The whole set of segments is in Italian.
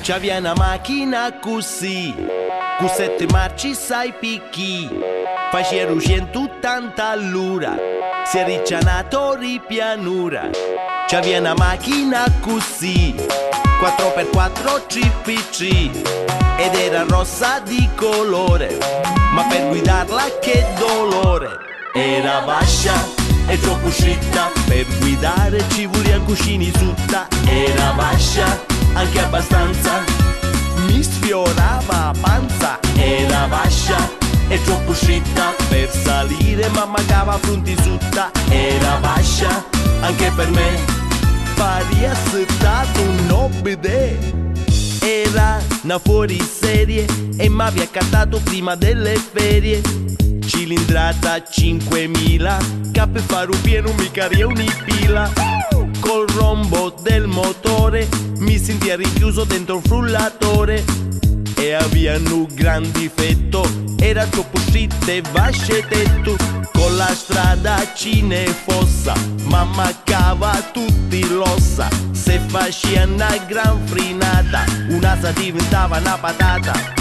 C'aveva una macchina così, con 7 marci sai picchi, faceva 180 all'ora, si arriccianato ripianura. C'aveva una macchina così, 4x4 CPC, ed era rossa di colore, ma per guidarla che dolore. Era vascia e troppo scitta, per guidare ci voleva cuscini sutta. Era vascia anche abbastanza, mi sfiorava panza. Era vascia e troppo scitta, per salire ma mancava fronti sutta. Era vascia anche per me, faria stato un obede. Era una fuoriserie e m'aveva accattato prima delle ferie. Cilindrata 5000, che per fare un pieno mi caria un'ipila. Col rombo del motore mi sentia rinchiuso dentro un frullatore. E aveva un gran difetto, era troppo scitta e vasce tetto. Con la strada cinefossa, ma mancava tutti l'ossa. Se faceva una gran frinata, un'asa diventava una patata.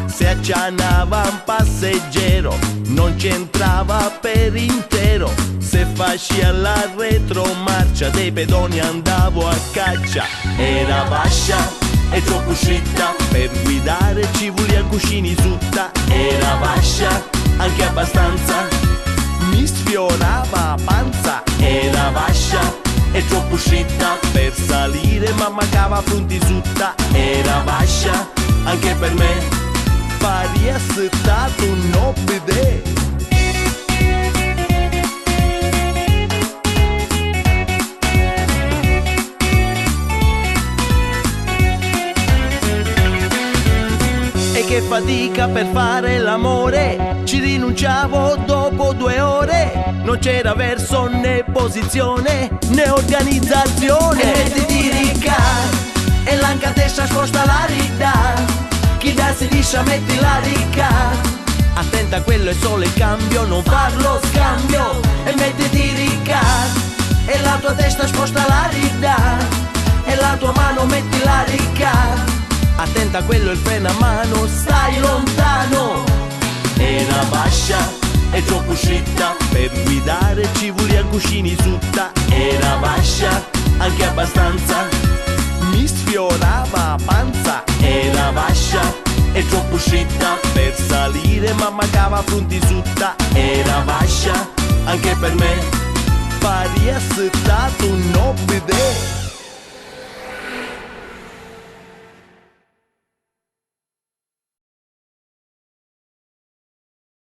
Se accianava un passeggero, non c'entrava per intero. Se faceva la retromarcia, dei pedoni andavo a caccia. Era vascia e troppo scitta, per guidare ci voleva cuscini sutta. Era vascia anche abbastanza, mi sfiorava panza. Era vascia e troppo scitta, per salire ma mancava fronti sutta. Era vascia anche per me, faria stato un obede. E che fatica per fare l'amore, ci rinunciavo dopo 2 ore. Non c'era verso né posizione né organizzazione. E mettiti ricca e l'anca testa sposta la rida. Chi dà si liscia metti la ricca. Attenta, quello è solo il cambio, non farlo scambio. E mettiti ricca e la tua testa sposta la rida, e la tua mano metti la ricca. Attenta, quello è il freno a mano, stai lontano. Era vascia e troppo scitta, per guidare ci voleva cuscini sutta. Era vascia anche abbastanza, mi sfiorava panza. Era vascia e troppo scitta, per salire ma mancava fronti sutta. Era vascia anche per me, faria stato un